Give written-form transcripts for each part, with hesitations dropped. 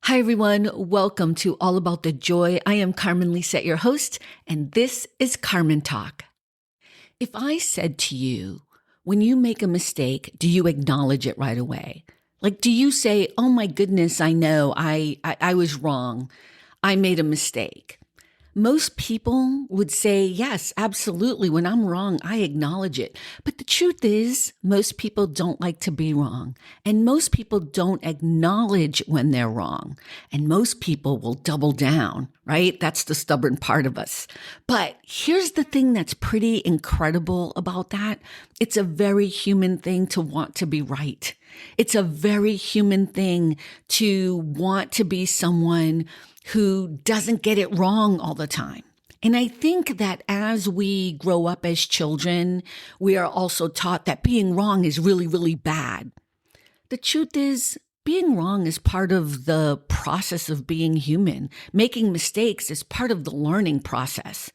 Hi, everyone. Welcome to All About the Joy. I am Carmen Lisette, your host, and this is Carmen Talk. If I said to you, when you make a mistake, do you acknowledge it right away? Like, do you say, oh my goodness, I know, I was wrong. I made a mistake. Most people would say, yes, absolutely. When I'm wrong, I acknowledge it. But the truth is, most people don't like to be wrong. And most people don't acknowledge when they're wrong. And most people will double down, right? That's the stubborn part of us. But here's the thing that's pretty incredible about that. It's a very human thing to want to be right. It's a very human thing to want to be someone who doesn't get it wrong all the time. And I think that as we grow up as children, we are also taught that being wrong is really, really bad. The truth is, being wrong is part of the process of being human. Making mistakes is part of the learning process.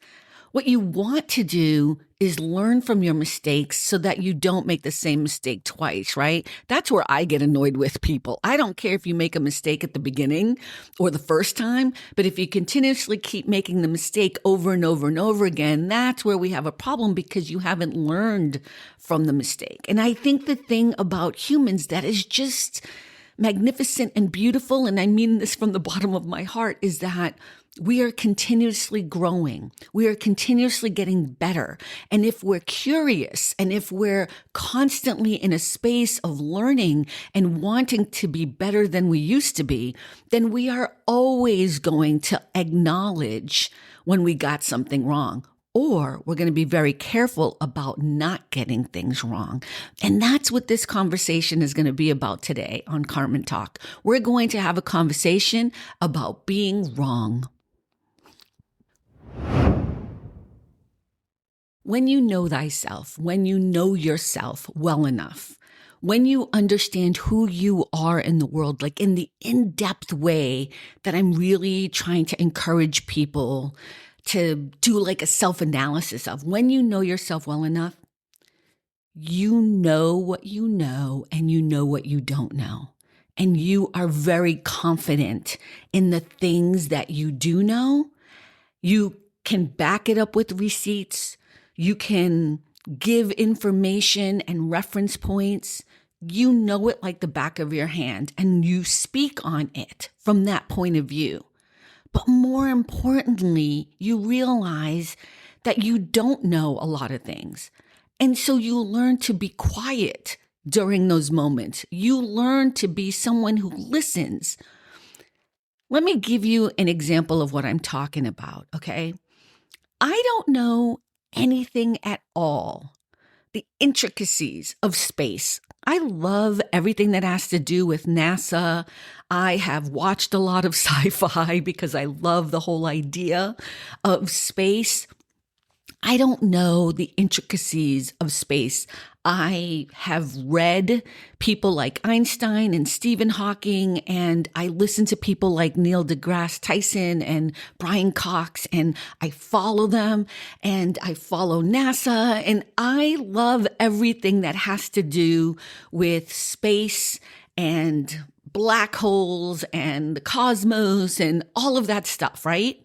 What you want to do is learn from your mistakes so that you don't make the same mistake twice, right? That's where I get annoyed with people. I don't care if you make a mistake at the beginning or the first time, but if you continuously keep making the mistake over and over and over again, that's where we have a problem because you haven't learned from the mistake. And I think the thing about humans that is just magnificent and beautiful, and I mean this from the bottom of my heart, is that we are continuously growing. We are continuously getting better. And if we're curious and if we're constantly in a space of learning and wanting to be better than we used to be, then we are always going to acknowledge when we got something wrong. Or we're going to be very careful about not getting things wrong. And that's what this conversation is going to be about today on Carmen Talk. We're going to have a conversation about being wrong. When you know thyself, when you know yourself well enough, when you understand who you are in the world, like in the in-depth way that I'm really trying to encourage people to do like a self-analysis of, when you know yourself well enough, you know what you know and you know what you don't know. And you are very confident in the things that you do know. You can back it up with receipts. You can give information and reference points. You know it like the back of your hand, and you speak on it from that point of view. But more importantly, you realize that you don't know a lot of things. And so you learn to be quiet during those moments. You learn to be someone who listens. Let me give you an example of what I'm talking about, okay? I don't know anything at all, the intricacies of space. I love everything that has to do with NASA. I have watched a lot of sci-fi because I love the whole idea of space. I don't know the intricacies of space. I have read people like Einstein and Stephen Hawking, and I listen to people like Neil deGrasse Tyson and Brian Cox, and I follow them, and I follow NASA, and I love everything that has to do with space and black holes and the cosmos and all of that stuff, right?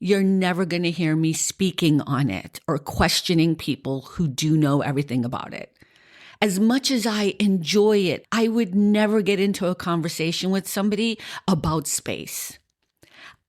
You're never going to hear me speaking on it or questioning people who do know everything about it. As much as I enjoy it, I would never get into a conversation with somebody about space.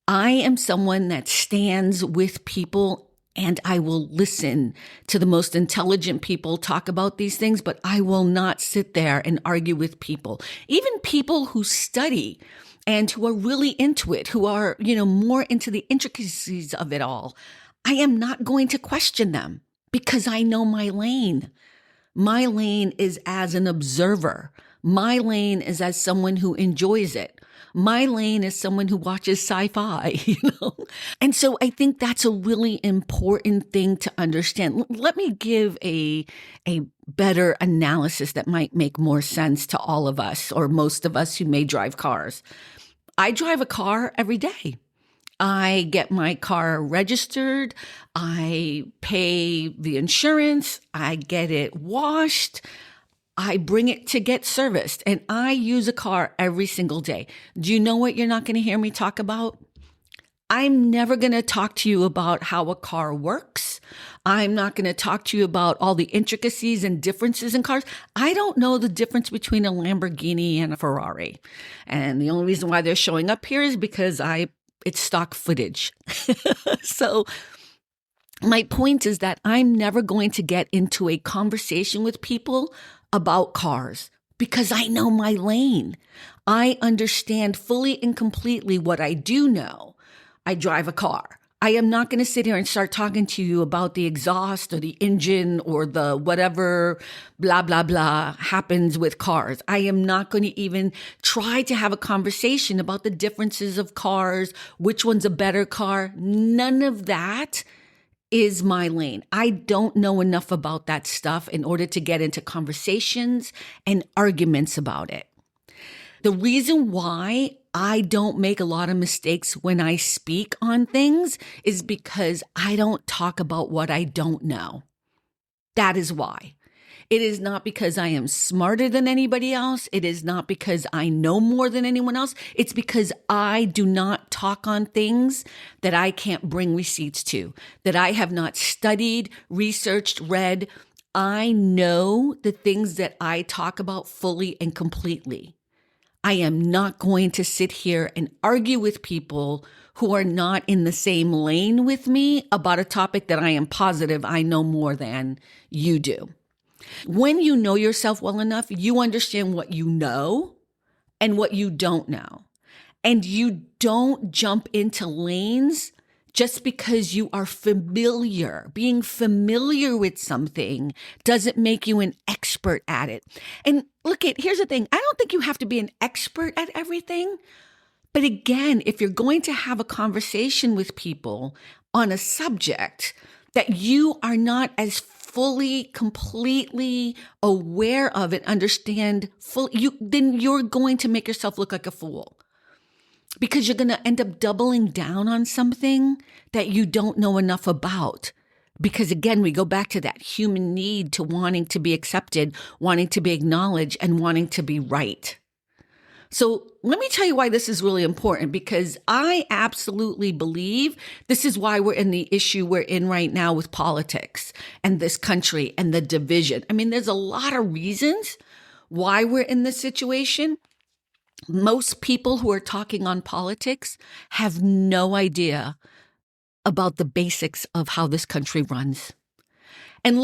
I am someone that stands with people, and I will listen to the most intelligent people talk about these things, but I will not sit there and argue with people, even people who study and who are really into it, who are, more into the intricacies of it all. I am not going to question them because I know my lane. My lane is as an observer. My lane is as someone who enjoys it. My lane is someone who watches sci-fi, And so I think that's a really important thing to understand. Let me give a better analysis that might make more sense to all of us, or most of us who may drive cars. I drive a car every day. I get my car registered. I pay the insurance. I get it washed. I bring it to get serviced, and I use a car every single day. Do you know what you're not going to hear me talk about? I'm never going to talk to you about how a car works. I'm not going to talk to you about all the intricacies and differences in cars. I don't know the difference between a Lamborghini and a Ferrari. And the only reason why they're showing up here is because it's stock footage. So my point is that I'm never going to get into a conversation with people about cars because I know my lane. I understand fully and completely what I do know. I drive a car. I am not going to sit here and start talking to you about the exhaust or the engine or the whatever blah, blah, blah happens with cars. I am not going to even try to have a conversation about the differences of cars, which one's a better car. None of that is my lane. I don't know enough about that stuff in order to get into conversations and arguments about it. The reason why I don't make a lot of mistakes when I speak on things is because I don't talk about what I don't know. That is why. It is not because I am smarter than anybody else. It is not because I know more than anyone else. It's because I do not talk on things that I can't bring receipts to, that I have not studied, researched, read. I know the things that I talk about fully and completely. I am not going to sit here and argue with people who are not in the same lane with me about a topic that I am positive I know more than you do. When you know yourself well enough, you understand what you know and what you don't know. And you don't jump into lanes just because you are familiar. Being familiar with something doesn't make you an expert at it. And here's the thing. I don't think you have to be an expert at everything. But again, if you're going to have a conversation with people on a subject that you are not as fully, completely aware of and understand fully, then you're going to make yourself look like a fool. Because you're going to end up doubling down on something that you don't know enough about. Because again, we go back to that human need to wanting to be accepted, wanting to be acknowledged, and wanting to be right. So let me tell you why this is really important, because I absolutely believe this is why we're in the issue we're in right now with politics and this country and the division. I mean, there's a lot of reasons why we're in this situation. Most people who are talking on politics have no idea about the basics of how this country runs. And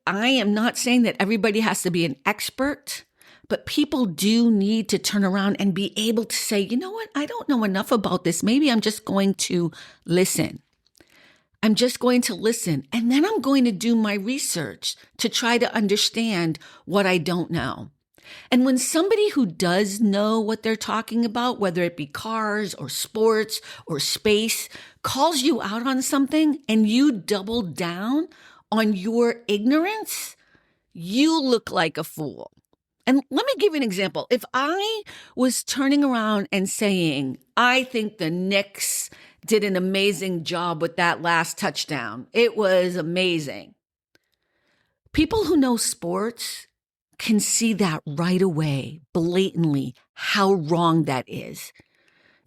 I am not saying that everybody has to be an expert, but people do need to turn around and be able to say, you know what? I don't know enough about this. Maybe I'm just going to listen. I'm just going to listen. And then I'm going to do my research to try to understand what I don't know. And when somebody who does know what they're talking about, whether it be cars or sports or space, calls you out on something and you double down on your ignorance, you look like a fool. And let me give you an example. If I was turning around and saying, I think the Knicks did an amazing job with that last touchdown. It was amazing. People who know sports can see that right away, blatantly, how wrong that is.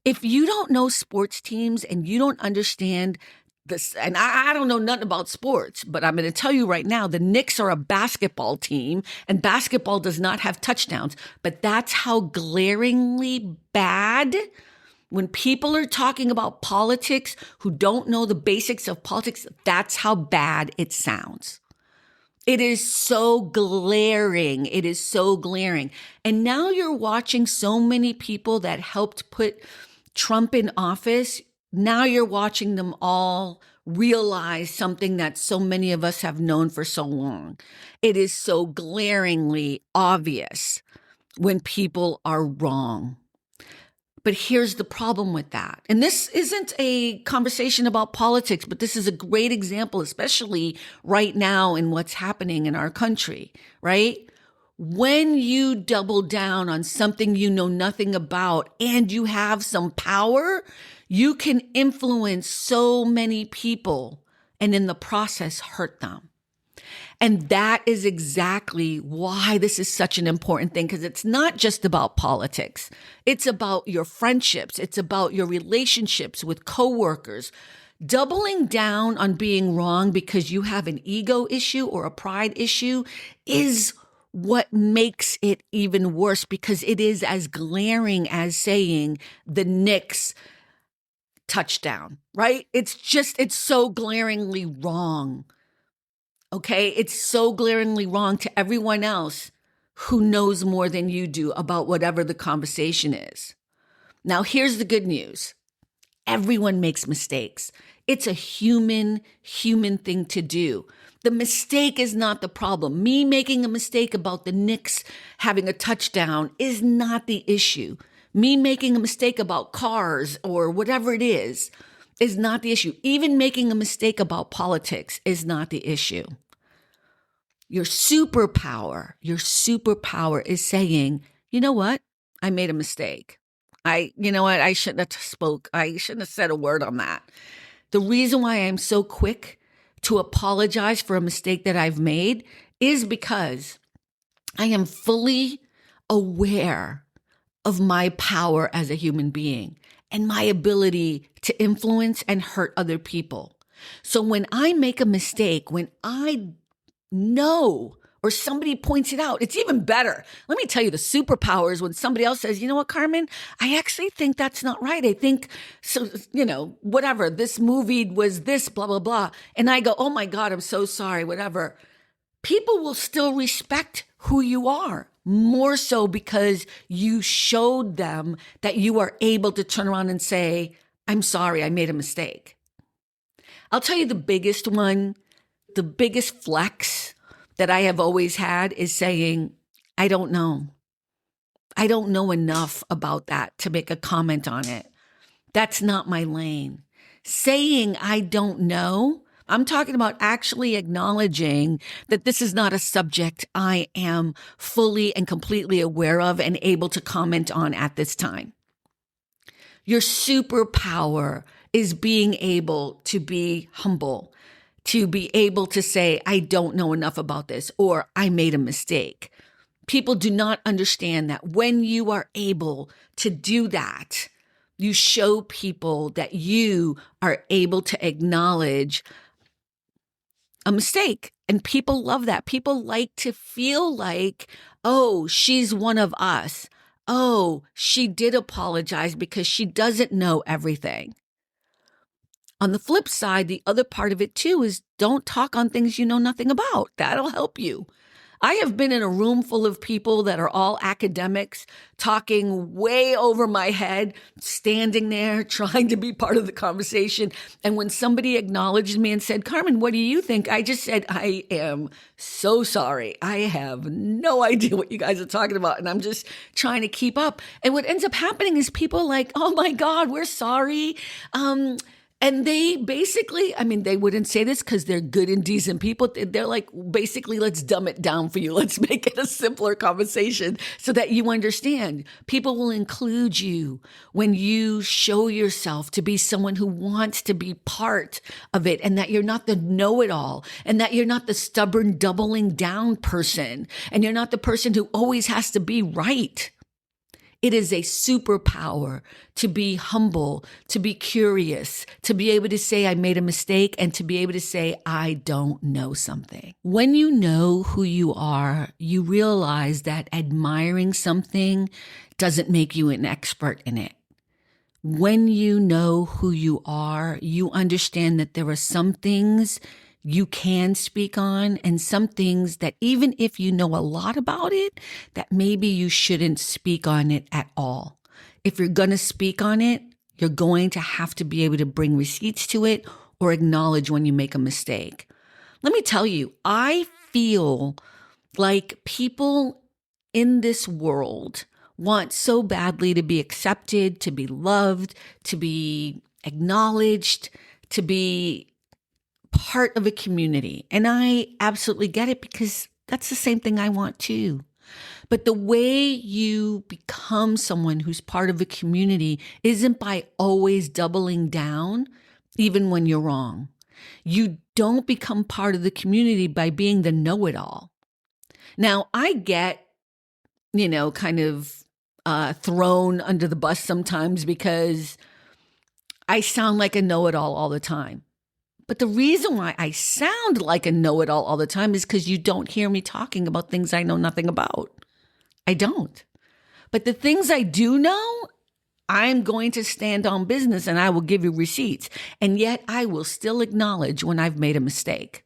If you don't know sports teams and you don't understand this, and I don't know nothing about sports, but I'm going to tell you right now, the Knicks are a basketball team and basketball does not have touchdowns, but that's how glaringly bad when people are talking about politics who don't know the basics of politics, that's how bad it sounds. It is so glaring. It is so glaring. And now you're watching so many people that helped put Trump in office. Now you're watching them all realize something that so many of us have known for so long. It is so glaringly obvious when people are wrong. But here's the problem with that. And this isn't a conversation about politics, but this is a great example, especially right now in what's happening in our country, right? When you double down on something you know nothing about and you have some power, you can influence so many people and in the process hurt them. And that is exactly why this is such an important thing, because it's not just about politics. It's about your friendships. It's about your relationships with coworkers. Doubling down on being wrong because you have an ego issue or a pride issue is what makes it even worse, because it is as glaring as saying the Knicks touchdown, right? It's so glaringly wrong. Okay? It's so glaringly wrong to everyone else who knows more than you do about whatever the conversation is. Now, here's the good news. Everyone makes mistakes. It's a human thing to do. The mistake is not the problem. Me making a mistake about the Knicks having a touchdown is not the issue. Me making a mistake about cars or whatever it is not the issue. Even making a mistake about politics is not the issue. Your superpower is saying, you know what? I made a mistake. You know what? I shouldn't have said a word on that. The reason why I'm so quick to apologize for a mistake that I've made is because I am fully aware of my power as a human being and my ability to influence and hurt other people. So when I make a mistake, when I know or somebody points it out, it's even better. Let me tell you, the superpowers when somebody else says, you know what, Carmen, I actually think that's not right. I think, so, whatever, this movie was this, blah, blah, blah. And I go, oh my God, I'm so sorry, whatever. People will still respect who you are, more so because you showed them that you are able to turn around and say, I'm sorry, I made a mistake. I'll tell you the biggest one, the biggest flex that I have always had is saying, I don't know. I don't know enough about that to make a comment on it. That's not my lane. Saying I don't know, I'm talking about actually acknowledging that this is not a subject I am fully and completely aware of and able to comment on at this time. Your superpower is being able to be humble, to be able to say, I don't know enough about this, or I made a mistake. People do not understand that when you are able to do that, you show people that you are able to acknowledge a mistake. And people love that. People like to feel like, oh, she's one of us. Oh, she did apologize because she doesn't know everything. On the flip side, the other part of it too is don't talk on things you know nothing about. That'll help you. I have been in a room full of people that are all academics talking way over my head, standing there trying to be part of the conversation. And when somebody acknowledged me and said, Carmen, what do you think? I just said, I am so sorry. I have no idea what you guys are talking about. And I'm just trying to keep up. And what ends up happening is people are like, oh my God, we're sorry. And they basically, they wouldn't say this because they're good and decent people. They're like, basically, let's dumb it down for you. Let's make it a simpler conversation so that you understand. People will include you when you show yourself to be someone who wants to be part of it, and that you're not the know-it-all, and that you're not the stubborn doubling down person, and you're not the person who always has to be right. It is a superpower to be humble, to be curious, to be able to say, I made a mistake, and to be able to say, I don't know something. When you know who you are, you realize that admiring something doesn't make you an expert in it. When you know who you are, you understand that there are some things you can speak on and some things that even if you know a lot about it, that maybe you shouldn't speak on it at all. If you're going to speak on it, you're going to have to be able to bring receipts to it or acknowledge when you make a mistake. Let me tell you, I feel like people in this world want so badly to be accepted, to be loved, to be acknowledged, to be part of a community. And I absolutely get it because that's the same thing I want too. But the way you become someone who's part of a community isn't by always doubling down, even when you're wrong. You don't become part of the community by being the know-it-all. Now, I get, kind of thrown under the bus sometimes because I sound like a know-it-all all the time. But the reason why I sound like a know-it-all all the time is because you don't hear me talking about things I know nothing about. I don't. But the things I do know, I'm going to stand on business and I will give you receipts. And yet I will still acknowledge when I've made a mistake.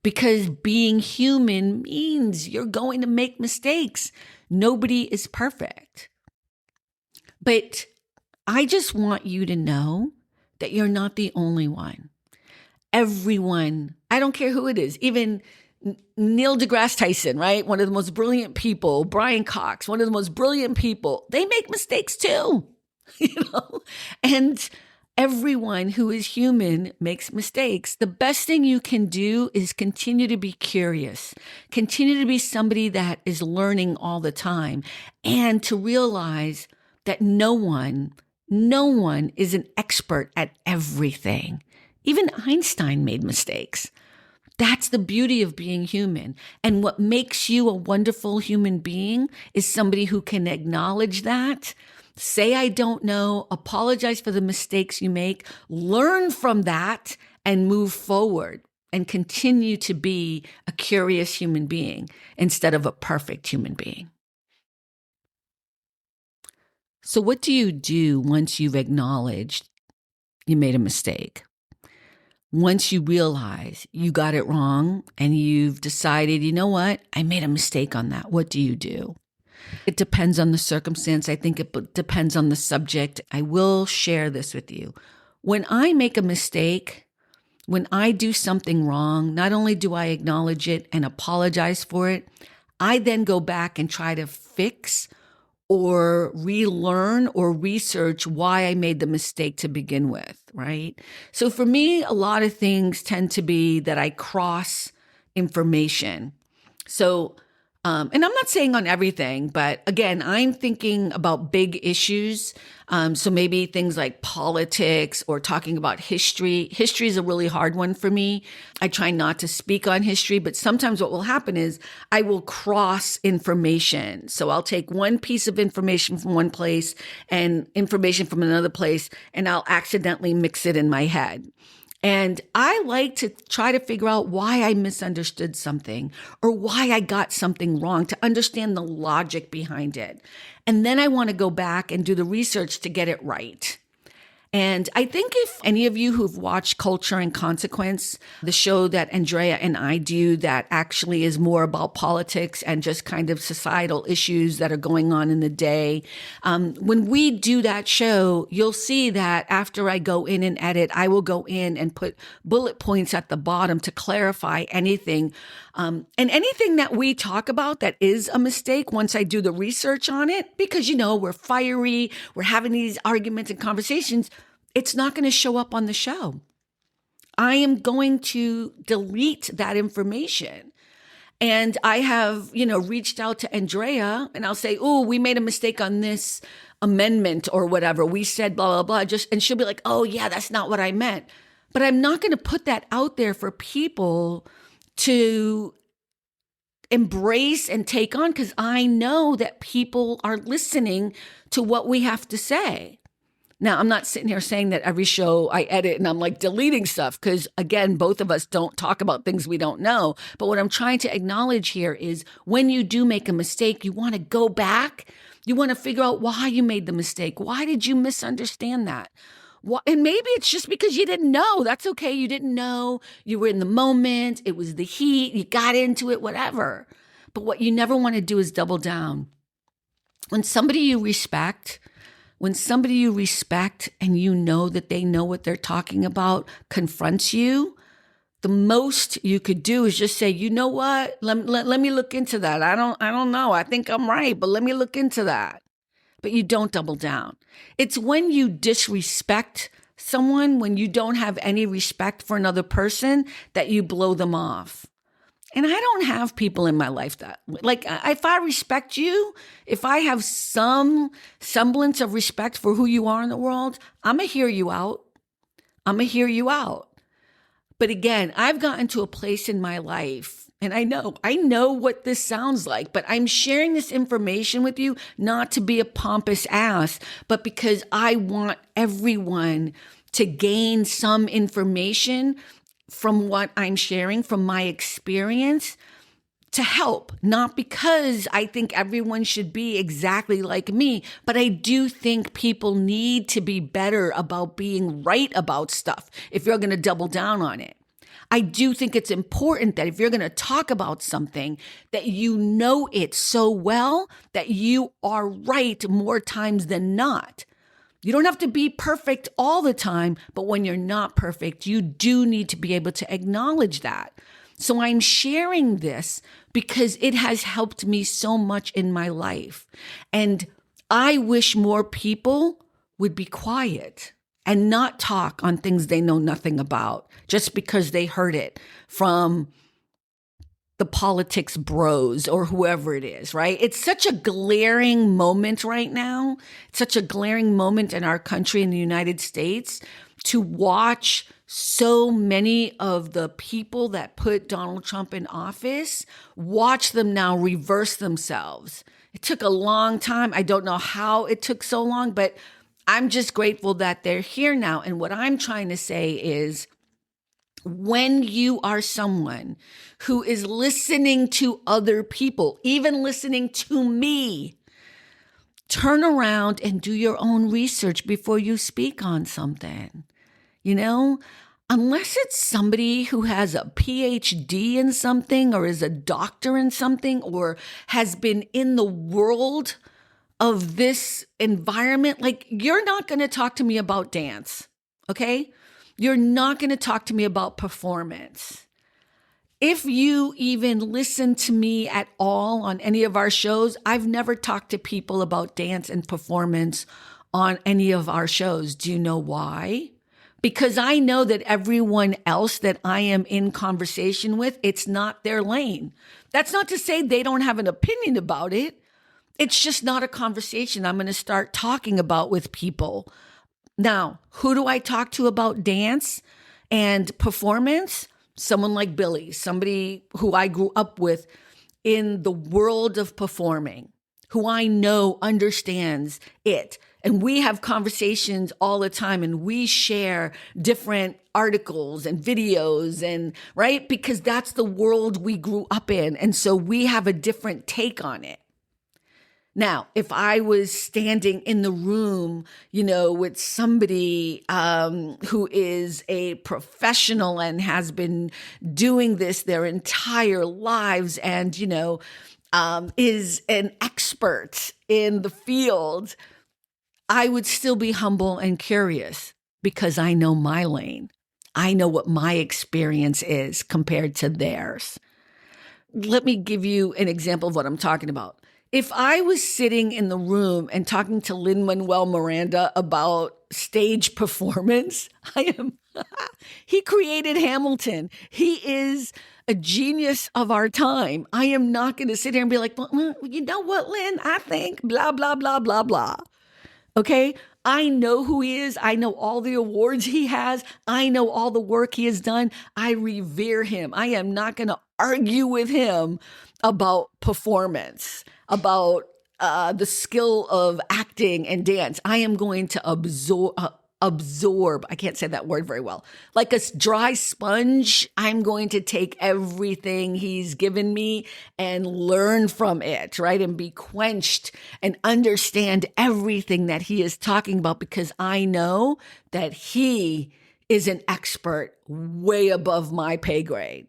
Because being human means you're going to make mistakes. Nobody is perfect. But I just want you to know that you're not the only one. Everyone, I don't care who it is, even Neil deGrasse Tyson, right? One of the most brilliant people, Brian Cox, one of the most brilliant people, they make mistakes too, and everyone who is human makes mistakes. The best thing you can do is continue to be curious, continue to be somebody that is learning all the time, and to realize that no one is an expert at everything. Even Einstein made mistakes. That's the beauty of being human. And what makes you a wonderful human being is somebody who can acknowledge that, say, I don't know, apologize for the mistakes you make, learn from that, and move forward and continue to be a curious human being instead of a perfect human being. So what do you do once you've acknowledged you made a mistake? Once you realize you got it wrong and you've decided, you know what, I made a mistake on that, what do you do? It depends on the circumstance. I think it depends on the subject. I will share this with you. When I make a mistake, when I do something wrong, not only do I acknowledge it and apologize for it, I then go back and try to fix or relearn or research why I made the mistake to begin with, right? So for me, a lot of things tend to be that I cross information. So, and I'm not saying on everything, but again, I'm thinking about big issues. So maybe things like politics or talking about history. History is a really hard one for me. I try not to speak on history, but sometimes what will happen is I will cross information. So I'll take one piece of information from one place and information from another place, and I'll accidentally mix it in my head. And I like to try to figure out why I misunderstood something or why I got something wrong, to understand the logic behind it. And then I want to go back and do the research to get it right. And I think if any of you who've watched Culture and Consequence, the show that Andrea and I do that actually is more about politics and just kind of societal issues that are going on in the day, when we do that show, you'll see that after I go in and edit, I will go in and put bullet points at the bottom to clarify anything. And anything that we talk about that is a mistake once I do the research on it, because, we're fiery, we're having these arguments and conversations, it's not going to show up on the show. I am going to delete that information. And I have, reached out to Andrea and I'll say, oh, we made a mistake on this amendment or whatever. We said blah, blah, blah. And she'll be like, oh yeah, that's not what I meant. But I'm not going to put that out there for people to embrace and take on, because I know that people are listening to what we have to say. Now, I'm not sitting here saying that every show I edit and I'm like deleting stuff, because again, both of us don't talk about things we don't know. But what I'm trying to acknowledge here is when you do make a mistake, you want to go back. You want to figure out why you made the mistake. Why did you misunderstand that? And maybe it's just because you didn't know. That's okay. You didn't know. You were in the moment. It was the heat. You got into it, whatever. But what you never want to do is double down. When somebody you respect and you know that they know what they're talking about confronts you, the most you could do is just say, you know what? Let me look into that. I don't know. I think I'm right, but let me look into that. But you don't double down. It's when you disrespect someone, when you don't have any respect for another person, that you blow them off. And I don't have people in my life that, like, if I respect you, if I have some semblance of respect for who you are in the world, I'm going to hear you out. But again, I've gotten to a place in my life, and I know what this sounds like, but I'm sharing this information with you not to be a pompous ass, but because I want everyone to gain some information from what I'm sharing, from my experience, to help, not because I think everyone should be exactly like me, but I do think people need to be better about being right about stuff if you're going to double down on it. I do think it's important that if you're going to talk about something, that you know it so well that you are right more times than not. You don't have to be perfect all the time, but when you're not perfect, you do need to be able to acknowledge that. So I'm sharing this because it has helped me so much in my life. And I wish more people would be quiet and not talk on things they know nothing about just because they heard it from the politics bros or whoever it is, right? It's such a glaring moment right now. It's such a glaring moment in our country, in the United States, to watch so many of the people that put Donald Trump in office, watch them now reverse themselves. It took a long time. I don't know how it took so long, but I'm just grateful that they're here now. And what I'm trying to say is, when you are someone who is listening to other people, even listening to me, turn around and do your own research before you speak on something. You know, unless it's somebody who has a PhD in something or is a doctor in something or has been in the world of this environment, like, you're not going to talk to me about dance, okay? You're not going to talk to me about performance. If you even listen to me at all on any of our shows, I've never talked to people about dance and performance on any of our shows. Do you know why? Because I know that everyone else that I am in conversation with, it's not their lane. That's not to say they don't have an opinion about it. It's just not a conversation I'm going to start talking about with people. Now, who do I talk to about dance and performance? Someone like Billy, somebody who I grew up with in the world of performing, who I know understands it. And we have conversations all the time, and we share different articles and videos, and right? Because that's the world we grew up in. And so we have a different take on it. Now, if I was standing in the room, with somebody who is a professional and has been doing this their entire lives and, is an expert in the field, I would still be humble and curious because I know my lane. I know what my experience is compared to theirs. Let me give you an example of what I'm talking about. If I was sitting in the room and talking to Lin-Manuel Miranda about stage performance, he created Hamilton. He is a genius of our time. I am not going to sit here and be like, well, you know what, Lin, I think blah, blah, blah, blah, blah. Okay? I know who he is. I know all the awards he has. I know all the work he has done. I revere him. I am not going to argue with him about performance, about the skill of acting and dance. I am going to absorb. I can't say that word very well. Like a dry sponge, I'm going to take everything he's given me and learn from it, right? And be quenched and understand everything that he is talking about, because I know that he is an expert way above my pay grade.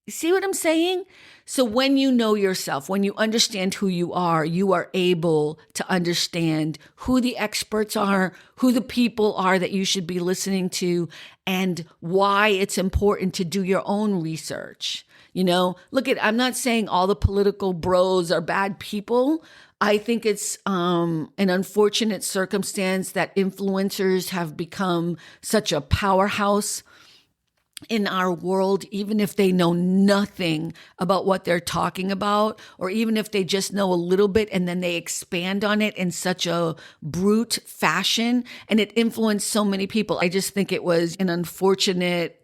You see what I'm saying? So when you know yourself, when you understand who you are able to understand who the experts are, who the people are that you should be listening to, and why it's important to do your own research. I'm not saying all the political bros are bad people. I think it's an unfortunate circumstance that influencers have become such a powerhouse in our world, even if they know nothing about what they're talking about, or even if they just know a little bit and then they expand on it in such a brute fashion, and it influenced so many people. I just think it was an unfortunate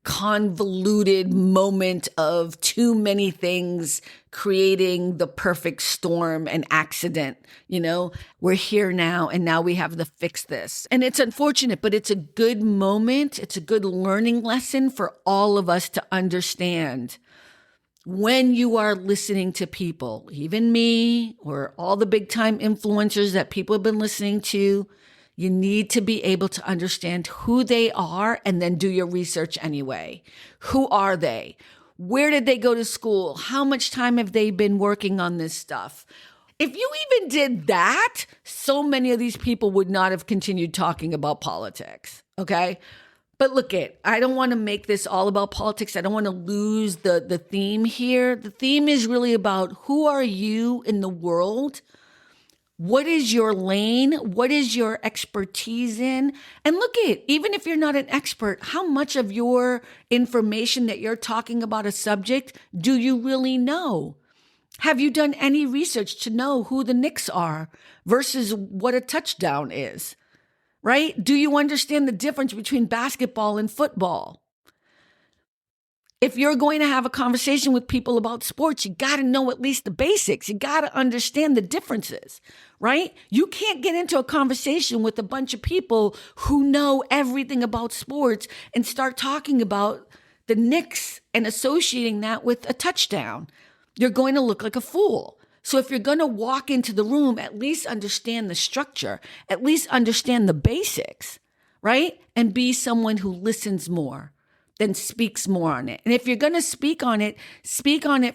convoluted moment of too many things creating the perfect storm and accident. We're here now, and now we have to fix this. And it's unfortunate, but it's a good moment. It's a good learning lesson for all of us to understand. When you are listening to people, even me or all the big time influencers that people have been listening to, you need to be able to understand who they are and then do your research anyway. Who are they? Where did they go to school? How much time have they been working on this stuff? If you even did that, so many of these people would not have continued talking about politics. Okay. But look I don't want to make this all about politics. I don't want to lose the theme here. The theme is really about who are you in the world? What is your lane? What is your expertise in? And look even if you're not an expert, how much of your information that you're talking about a subject do you really know? Have you done any research to know who the Knicks are versus what a touchdown is? Right? Do you understand the difference between basketball and football? If you're going to have a conversation with people about sports, you got to know at least the basics. You got to understand the differences, right? You can't get into a conversation with a bunch of people who know everything about sports and start talking about the Knicks and associating that with a touchdown. You're going to look like a fool. So if you're going to walk into the room, at least understand the structure, at least understand the basics, right? And be someone who listens more than speaks more on it. And if you're going to speak on it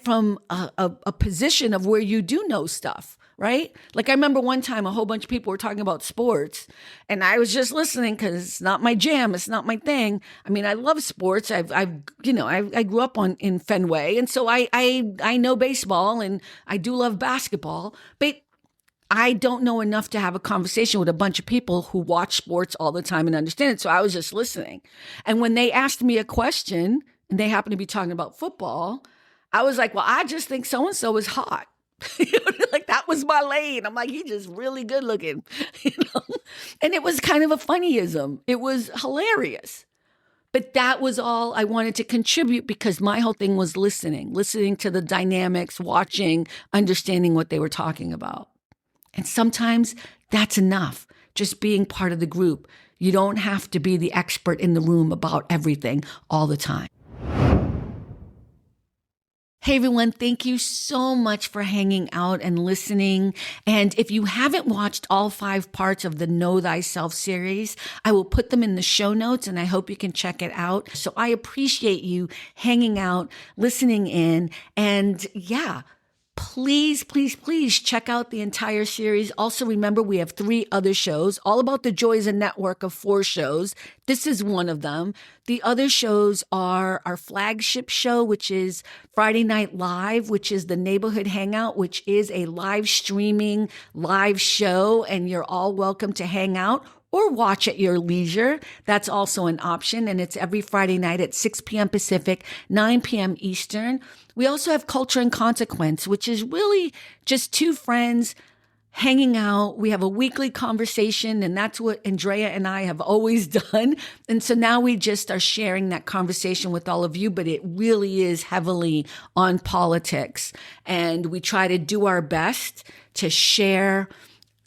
from a position of where you do know stuff, right? Like I remember one time a whole bunch of people were talking about sports and I was just listening because it's not my jam. It's not my thing. I mean, I love sports. I grew up in Fenway. And so I know baseball and I do love basketball, but I don't know enough to have a conversation with a bunch of people who watch sports all the time and understand it. So I was just listening. And when they asked me a question and they happened to be talking about football, I was like, well, I just think so-and-so is hot. Like that was my lane. I'm like, he's just really good looking, And it was kind of a funnyism. It was hilarious. But that was all I wanted to contribute because my whole thing was listening to the dynamics, watching, understanding what they were talking about. And sometimes that's enough, just being part of the group. You don't have to be the expert in the room about everything all the time. Hey everyone, thank you so much for hanging out and listening. And if you haven't watched all 5 parts of the Know Thyself series, I will put them in the show notes and I hope you can check it out. So I appreciate you hanging out, listening in, and please, please, please check out the entire series. Also, remember, we have 3 other shows, all about the joys and network of 4 shows. This is one of them. The other shows are our flagship show, which is Friday Night Live, which is the Neighborhood Hangout, which is a live streaming live show, and you're all welcome to hang out or watch at your leisure. That's also an option. And it's every Friday night at 6 p.m. Pacific, 9 p.m. Eastern. We also have Culture and Consequence, which is really just 2 friends hanging out. We have a weekly conversation, and that's what Andrea and I have always done. And so now we just are sharing that conversation with all of you, but it really is heavily on politics. And we try to do our best to share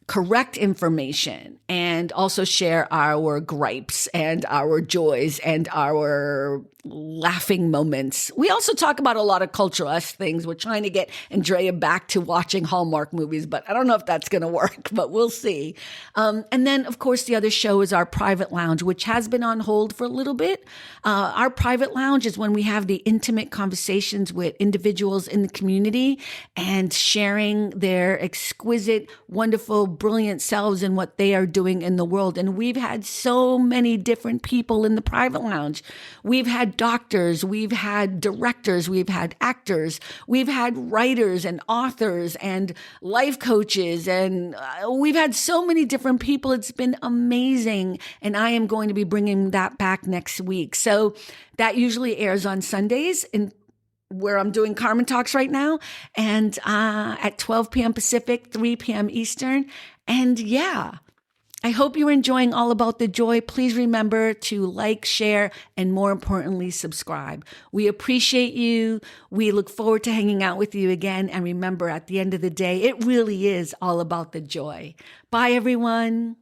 correct information and also share our gripes and our joys and our laughing moments. We also talk about a lot of cultural things. We're trying to get Andrea back to watching Hallmark movies, but I don't know if that's going to work, but we'll see. And then, of course, the other show is our private lounge, which has been on hold for a little bit. Our private lounge is when we have the intimate conversations with individuals in the community and sharing their exquisite, wonderful, brilliant selves and what they are doing in the world. And we've had so many different people in the private lounge. We've had doctors, we've had directors, we've had actors, we've had writers and authors and life coaches, and we've had so many different people. It's been amazing. And I am going to be bringing that back next week. So that usually airs on Sundays where I'm doing Carmen Talks right now, and at 12 p.m. Pacific, 3 p.m. Eastern. And I hope you're enjoying All About the Joy. Please remember to like, share, and more importantly, subscribe. We appreciate you. We look forward to hanging out with you again. And remember, at the end of the day, it really is all about the joy. Bye, everyone.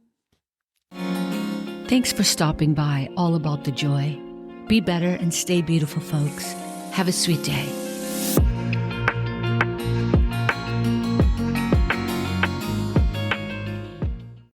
Thanks for stopping by All About the Joy. Be better and stay beautiful, folks. Have a sweet day.